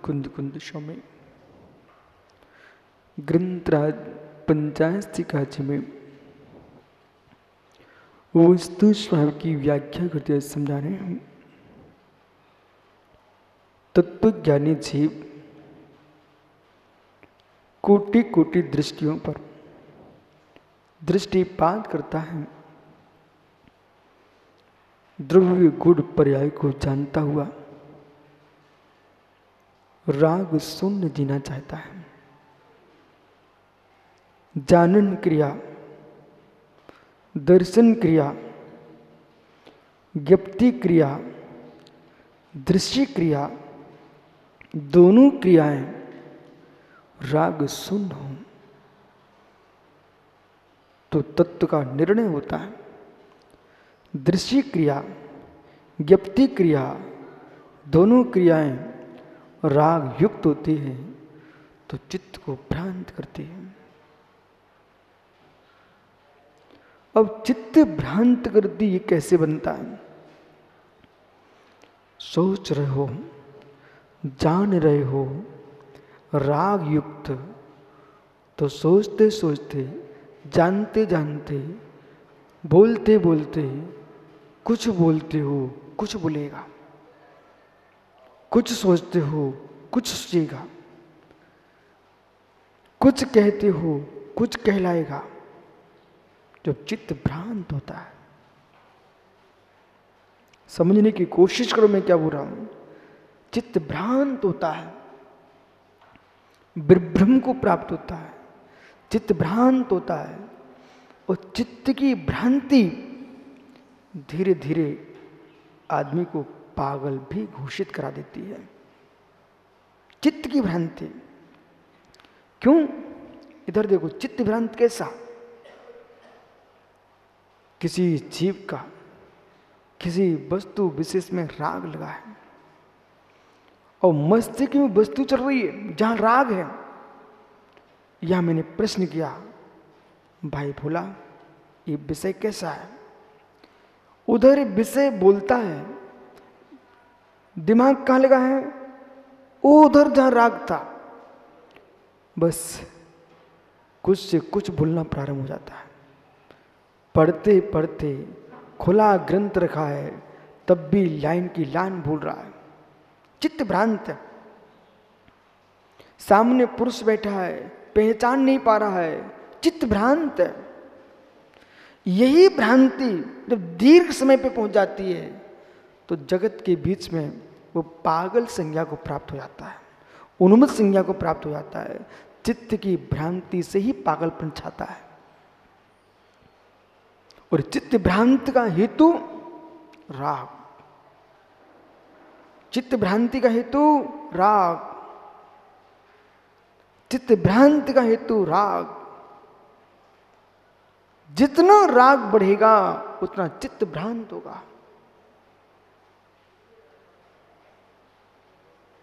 कुंद कुंद शमे ग्रंथराज पंचायत काज में वस्तु स्वयं की व्याख्या करते हुए समझा रहे हैं। तत्वज्ञानी जीव कोटि कोटि दृष्टियों पर दृष्टिपात करता है। द्रव्य गुण पर्याय को जानता हुआ राग शून्य जीना चाहता है। जानन क्रिया, दर्शन क्रिया, ज्ञप्ति क्रिया, दृश्य क्रिया, दोनों क्रियाएं राग शून्य हो तो तत्व का निर्णय होता है। दृश्य क्रिया, ज्ञप्ति क्रिया, दोनों क्रियाएं राग युक्त होती है तो चित्त को भ्रांत करती है। अब चित्त भ्रांत करती ये कैसे बनता है? सोच रहे हो, जान रहे हो राग युक्त, तो सोचते सोचते, जानते जानते, बोलते बोलते कुछ बोलते हो, कुछ बोलेगा, कुछ सोचते हो, कुछ सोचेगा, कुछ कहते हो, कुछ कहलाएगा। जब चित्त भ्रांत होता है, समझने की कोशिश करो मैं क्या बोल रहा हूं। चित्त भ्रांत होता है, विभ्रम को प्राप्त होता है, चित्त भ्रांत होता है और चित्त की भ्रांति धीरे धीरे आदमी को पागल भी घोषित करा देती है। चित्त की भ्रांति क्यों? इधर देखो, चित्त भ्रांत कैसा? किसी जीव का किसी वस्तु विशेष में राग लगा है और मस्तिष्क में वस्तु चल रही है जहां राग है। यह मैंने प्रश्न किया, भाई भोला ये विषय कैसा है? उधर विषय बोलता है, दिमाग कहां लगा है? उधर जहां राग था। बस कुछ से कुछ बोलना प्रारंभ हो जाता है। पढ़ते पढ़ते खुला ग्रंथ रखा है तब भी लाइन की लाइन भूल रहा है। चित्त भ्रांत है। सामने पुरुष बैठा है, पहचान नहीं पा रहा है, चित्त भ्रांत है। यही भ्रांति जब दीर्घ समय पे पहुंच जाती है तो जगत के बीच में वो पागल संज्ञा को प्राप्त हो जाता है, उन्मत्त संज्ञा को प्राप्त हो जाता है। चित्त की भ्रांति से ही पागलपन छाता है और चित्त भ्रांति का हेतु राग। चित्त भ्रांति का हेतु राग, चित्त भ्रांति का हेतु राग। जितना राग बढ़ेगा उतना चित्त भ्रांत होगा।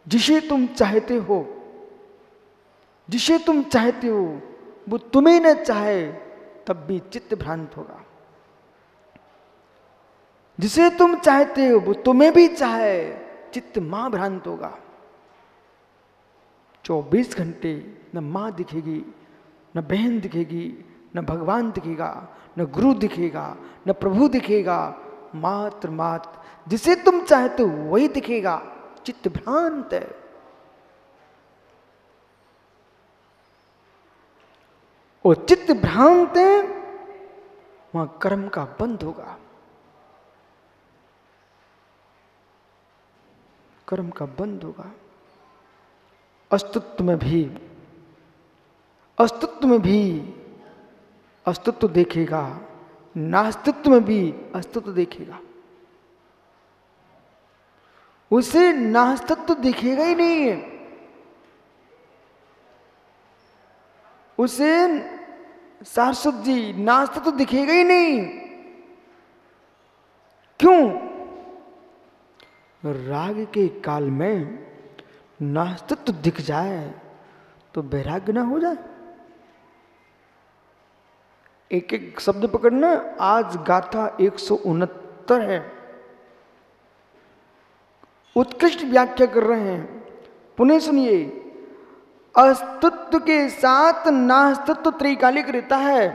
जिसे तुम चाहते हो, जिसे तुम चाहते हो वो तुम्हें न चाहे तब भी चित्त भ्रांत होगा। जिसे तुम चाहते हो वो तुम्हें भी चाहे, चित्त मां भ्रांत होगा। 24 घंटे न मां दिखेगी, न बहन दिखेगी, न भगवान दिखेगा, न गुरु दिखेगा, न प्रभु दिखेगा। मात्र मात्र जिसे तुम चाहते हो वही दिखेगा। चित्त भ्रांत है। और चित्त भ्रांत है, वहां कर्म का बंध होगा, कर्म का बंद होगा। अस्तित्व में भी, अस्तित्व में भी अस्तित्व देखेगा, नास्तित्व में भी अस्तित्व देखेगा। उसे नास्तित्व दिखेगा ही नहीं है। उसे सारस्वत जी नास्तित्व दिखेगा ही नहीं। क्यों? राग के काल में नास्तित्व दिख जाए तो वैराग्य ना हो जाए। एक एक शब्द पकड़ना। आज गाथा 169 है। उत्कृष्ट व्याख्या कर रहे हैं। पुनः सुनिए, अस्तित्व के साथ नास्तित्व त्रैकालिक रहता है।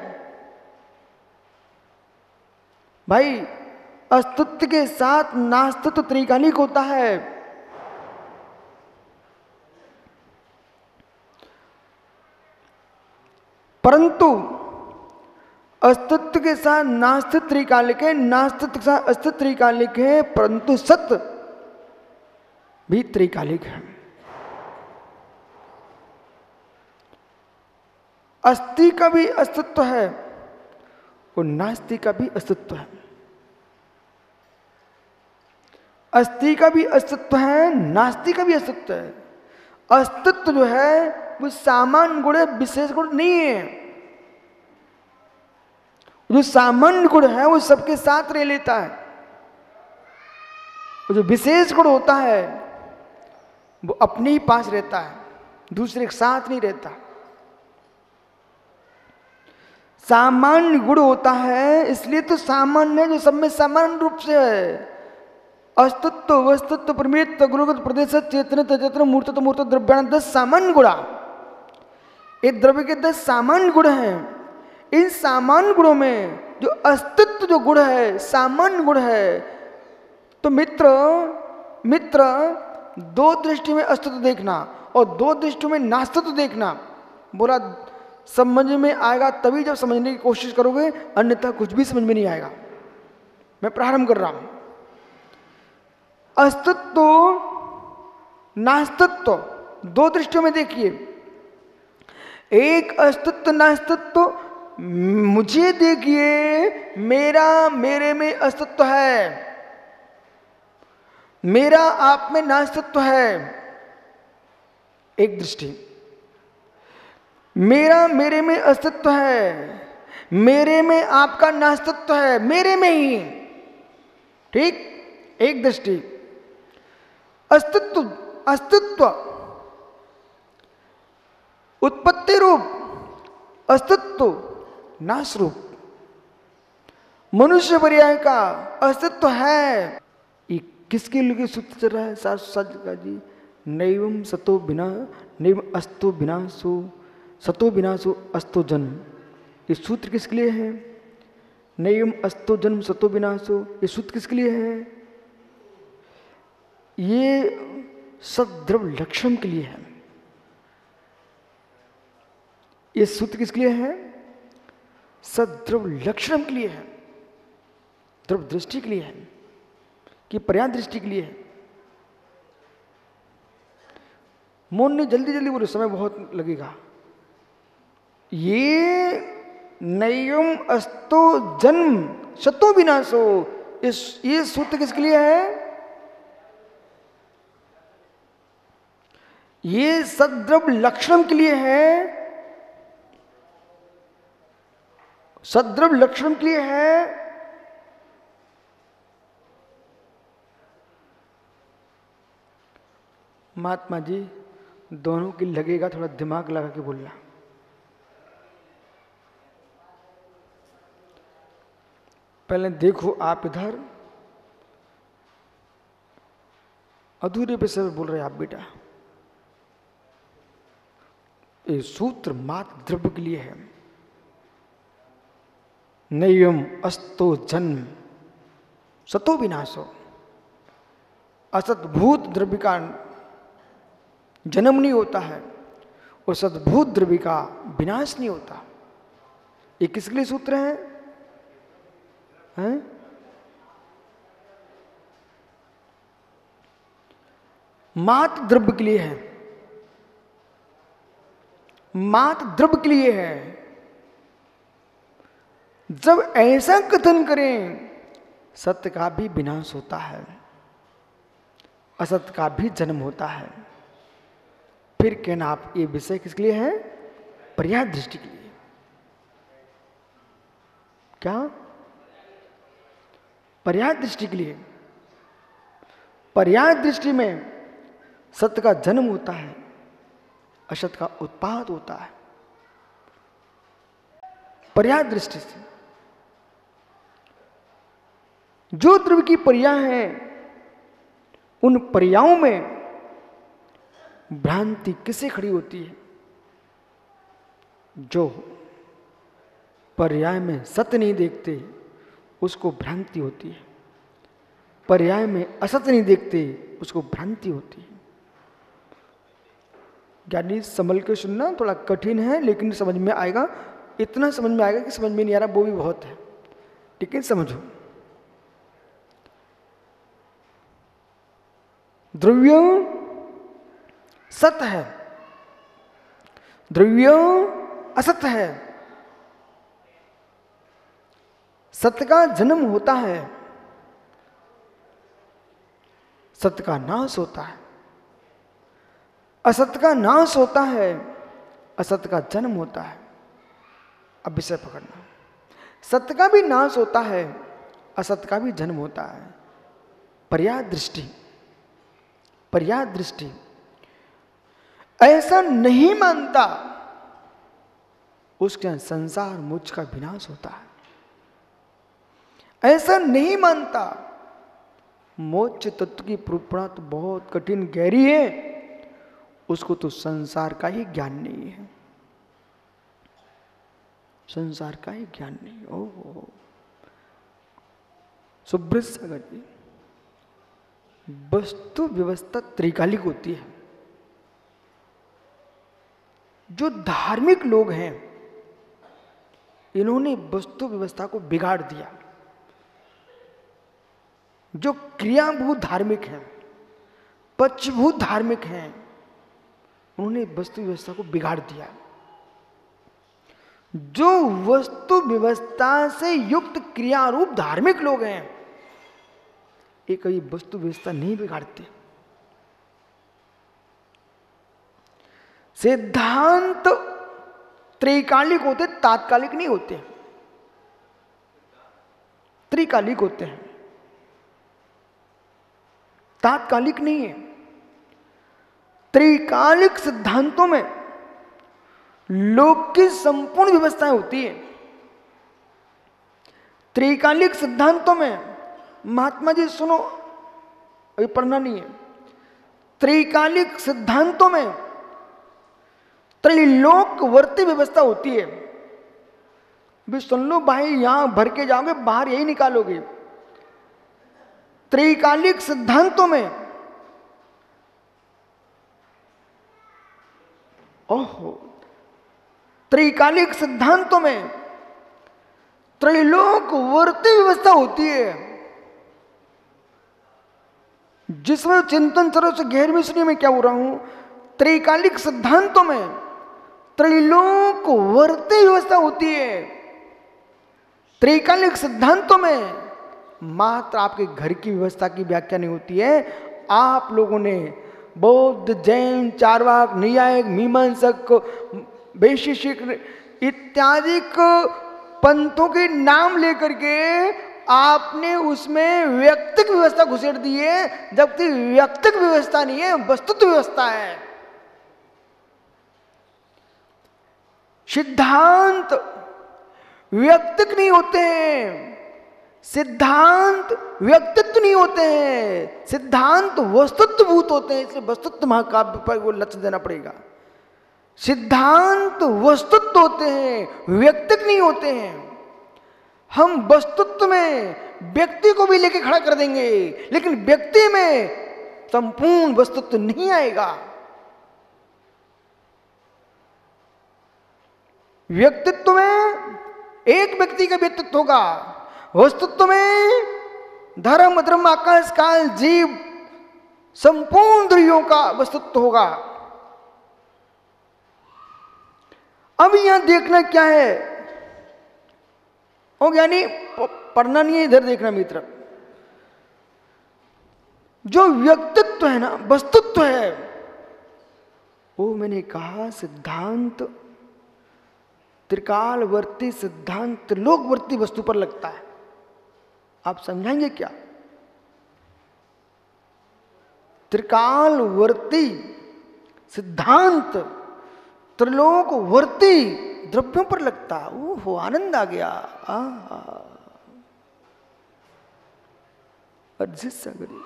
भाई, अस्तित्व के साथ नास्तित्व त्रैकालिक होता है। परंतु अस्तित्व के साथ नास्तित्व त्रैकालिक है, नास्तित्व के साथ अस्तित्व त्रैकालिक है, परंतु सत्य भी त्रैकालिक है। अस्थि का भी अस्तित्व है और नास्ति का भी अस्तित्व है। अस्थि का भी अस्तित्व है, नास्ति का भी अस्तित्व है। अस्तित्व जो है वो सामान्य गुण है, विशेष गुण नहीं है। जो सामान्य गुण है वो सबके साथ रह लेता है, जो विशेष गुण होता है वो अपने ही पास रहता है, दूसरे के साथ नहीं रहता। सामान्य गुण होता है, इसलिए तो सामान्य है, जो सब में सामान्य रूप से है। अस्तित्व, वस्तुत्व, प्रमेयत्व, गुणगत, प्रदेश, चेतन, चेतन, मूर्त, मूर्त, द्रव्याण, 10 सामान्य गुण। ये द्रव्य के 10 सामान्य गुण हैं। इन सामान्य गुणों में जो अस्तित्व जो गुण है, सामान्य गुण है, तो मित्र दो दृष्टि में अस्तित्व देखना और दो दृष्टि में नास्तित्व देखना, बोला समझ में आएगा तभी जब समझने की कोशिश करोगे, अन्यथा कुछ भी समझ में नहीं आएगा। मैं प्रारंभ कर रहा हूं। अस्तित्व नास्तित्व दो दृष्टियों में देखिए। एक अस्तित्व नास्तित्व, मुझे देखिए, मेरा मेरे में अस्तित्व है, मेरा आप में नास्तित्व है, एक दृष्टि। मेरा मेरे में अस्तित्व है, मेरे में आपका नास्तित्व है, मेरे में ही, ठीक, एक दृष्टि। अस्तित्व उत्पत्ति रूप, अस्तित्व नाश रूप। मनुष्य पर्याय का अस्तित्व है। ये किसके लिए सूत्र चल रहा है साथ का जी? नैवम सतो बिना नैवम अस्तो विनाशो, सतो विनाशो अस्तो जन्म। ये सूत्र किसके लिए है? नैवम अस्तो जन्म सतो विनाशो, ये सूत्र किसके लिए है? ये सद्द्रव लक्षण के लिए है। ये सूत्र किसके लिए है? सद्द्रव लक्षण के लिए है, द्रव दृष्टि के लिए है, कि पर्याय दृष्टि के लिए है। मोन ने जल्दी जल्दी बोले, समय बहुत लगेगा। ये नैयम अस्तो जन्म सतो विनाशो, ये सूत्र किसके लिए है? ये सद्द्रव लक्षण के लिए है, सद्द्रव लक्षण के लिए है। महात्मा जी दोनों की लगेगा, थोड़ा दिमाग लगा के बोलना। पहले देखो आप इधर अधूरे पे से बोल रहे आप बेटा। ये सूत्र मात्र द्रव्य के लिए है। नैयम अस्तो जन्म सतो विनाशो, असद्भूत द्रव्य का जन्म नहीं होता है और सद्भूत द्रव्य का विनाश नहीं होता। ये किसके लिए सूत्र है? मात्र द्रव्य के लिए है, मात्र द्रव्य के लिए है। जब ऐसा कथन करें, सत्य का भी विनाश होता है, असत्य का भी जन्म होता है। फिर कहना आप ये विषय किसके लिए है? पर्याय दृष्टि के लिए। क्या? पर्याय दृष्टि के लिए। पर्याय दृष्टि में सत्य का जन्म होता है, असत्य का उत्पाद होता है। पर्याय दृष्टि से जो द्रव्य की पर्याय है, उन पर्यायों में भ्रांति किसे खड़ी होती है? जो पर्याय में सत्य नहीं देखते उसको भ्रांति होती है, पर्याय में असत्य नहीं देखते उसको भ्रांति होती है। ज्ञानी संभल के सुनना, थोड़ा कठिन है लेकिन समझ में आएगा। इतना समझ में आएगा कि समझ में नहीं आ रहा वो भी बहुत है, लेकिन समझो। द्रव्य सत्य है, द्रव्य असत्य है। सत्य का जन्म होता है, सत्य का नाश होता है। असत्य का नाश होता है, असत्य का जन्म होता है। अब विषय पकड़ना, सत्य का भी नाश होता है, असत्य का भी जन्म होता है। पर्याय दृष्टि, पर्याय दृष्टि ऐसा नहीं मानता उसके संसार मुझ का विनाश होता है। ऐसा नहीं मानता, मोक्ष तत्व की प्रूपणा तो बहुत कठिन गहरी है, उसको तो संसार का ही ज्ञान नहीं है, संसार का ही ज्ञान नहीं। ओह सुब्रत सागर जी, वस्तु व्यवस्था त्रिकालिक होती है। जो धार्मिक लोग हैं इन्होंने वस्तु व्यवस्था को बिगाड़ दिया। जो क्रियाभूत धार्मिक हैं, पक्षभूत धार्मिक हैं, उन्होंने वस्तु व्यवस्था को बिगाड़ दिया। जो वस्तु व्यवस्था से युक्त क्रियारूप धार्मिक लोग हैं ये कभी वस्तु व्यवस्था नहीं बिगाड़ते। सिद्धांत त्रिकालिक होते, तात्कालिक नहीं होते, त्रिकालिक होते हैं, तात्कालिक नहीं है। त्रिकालिक सिद्धांतों में लोक की संपूर्ण व्यवस्थाएं होती है। त्रिकालिक सिद्धांतों में, महात्मा जी सुनो, अभी पढ़ना नहीं है। त्रिकालिक सिद्धांतों में त्रैलोकवर्ती व्यवस्था होती है। भी सुन लो भाई, यहां भर के जाओगे बाहर यही निकालोगे। त्रिकालिक सिद्धांतों में ओहो, त्रिकालिक सिद्धांतों में त्रैलोकवर्ती व्यवस्था होती है, जिसमें चिंतन चलो से गहर में सुनिए मैं क्या बोल रहा हूं। त्रिकालिक सिद्धांतों में त्रैलोकवर्ती व्यवस्था होती है। त्रिकालिक सिद्धांतों में मात्र आपके घर की व्यवस्था की व्याख्या नहीं होती है। आप लोगों ने बौद्ध, जैन, चार्वाक, न्यायिक, मीमांसक, वैशेषिक इत्यादि पंथों के नाम लेकर के आपने उसमें व्यक्तिक व्यवस्था घुसेड़ दी है, जबकि व्यक्तिक व्यवस्था नहीं है, वस्तुत्व व्यवस्था है। सिद्धांत व्यक्तिक नहीं होते हैं, सिद्धांत व्यक्तित्व नहीं होते हैं, सिद्धांत वस्तुत्वभूत होते हैं। इसलिए वस्तुत्व महाकाव्य पर वो लक्ष्य देना पड़ेगा। सिद्धांत वस्तुत्व होते हैं, व्यक्तिक नहीं होते हैं। हम वस्तुत्व में व्यक्ति को भी लेके खड़ा कर देंगे, लेकिन व्यक्ति में संपूर्ण वस्तुत्व नहीं आएगा। व्यक्तित्व में एक व्यक्ति का व्यक्तित्व होगा, वस्तुत्व में धर्म, धर्म, आकाश, काल, जीव, संपूर्ण द्रव्यों का वस्तुत्व होगा। अब यहां देखना क्या है, हो गया नहीं, पढ़ना नहीं है, इधर देखना मित्र। जो व्यक्तित्व है ना, वस्तुत्व है, वो मैंने कहा सिद्धांत त्रिकालवर्ती सिद्धांत लोकवर्ती वस्तु पर लगता है। आप समझाएंगे क्या? त्रिकालवर्ती सिद्धांत त्रिलोकवर्ती द्रव्यों पर लगता है। ओहो, आनंद आ गया। अर्जित सागरी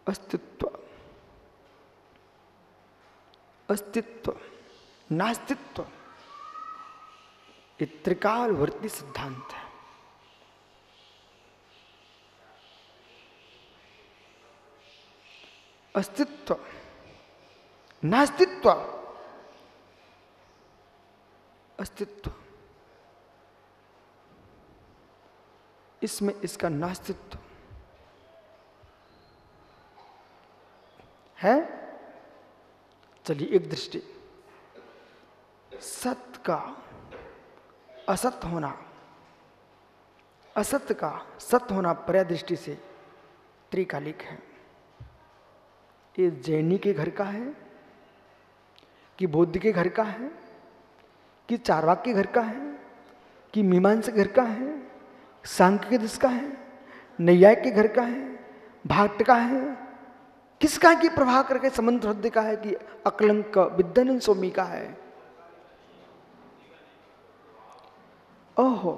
अस्तित्व अस्तित्व, नास्तित्व, ये त्रिकालवर्ती सिद्धांत है। अस्तित्व, नास्तित्व, अस्तित्व, इसमें इसका नास्तित्व है। चलिए एक दृष्टि, सत्य का असत्य होना, असत्य का सत्य होना पर्याय दृष्टि से त्रिकालिक है। ये जैनी के घर का है कि बौद्ध के घर का है कि चारवाक के घर का है कि मीमांसा घर का है, सांख्य के देश का है, नैयायिक के घर का है, भाट का है, किसका है कि प्रभाकर के समंत हृदय का है कि अकलंक विद्यानंद स्वामी का है। ओहो,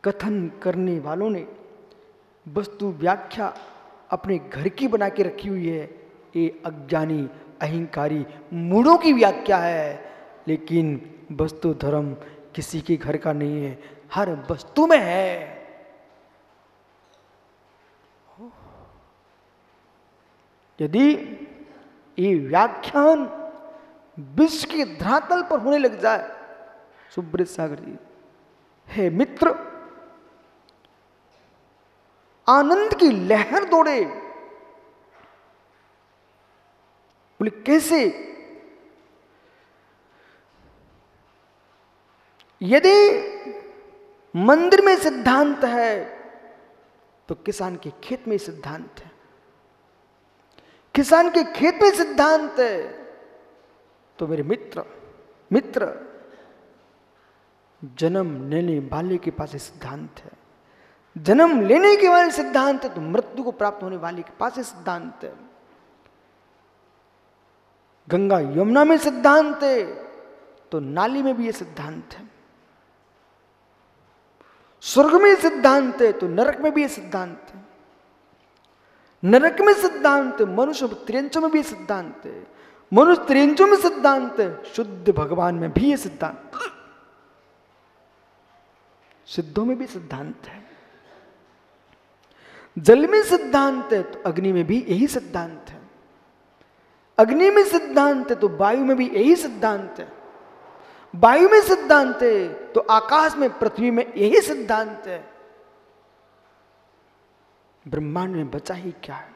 कथन करने वालों ने वस्तु व्याख्या अपने घर की बना के रखी हुई है। ये अज्ञानी अहंकारी मूढ़ों की व्याख्या है, लेकिन वस्तु धर्म किसी के घर का नहीं है, हर वस्तु में है। यदि ये व्याख्यान विश्व के धरातल पर होने लग जाए, सुब्रत सागर जी, हे मित्र, आनंद की लहर दौड़े। बोले कैसे? यदि मंदिर में सिद्धांत है तो किसान के खेत में सिद्धांत है, किसान के खेत में सिद्धांत है तो मेरे मित्र जन्म लेने वाले के पास सिद्धांत है, जन्म लेने के वाले सिद्धांत है तो मृत्यु को प्राप्त होने वाले के पास सिद्धांत है। गंगा यमुना में सिद्धांत है तो नाली में भी ये सिद्धांत है, स्वर्ग में सिद्धांत है तो नरक में भी ये सिद्धांत है, नरक में सिद्धांत है, मनुष्य त्रियंचों में भी सिद्धांत है, मनुष्य त्रियंचों में सिद्धांत है, शुद्ध भगवान में भी ये सिद्धांत, सिद्धों में भी सिद्धांत है। जल में सिद्धांत है तो अग्नि में भी यही सिद्धांत है, अग्नि में सिद्धांत है तो वायु में भी यही सिद्धांत है, वायु में सिद्धांत है तो आकाश में पृथ्वी में यही सिद्धांत है। ब्रह्मांड में बचा ही क्या है?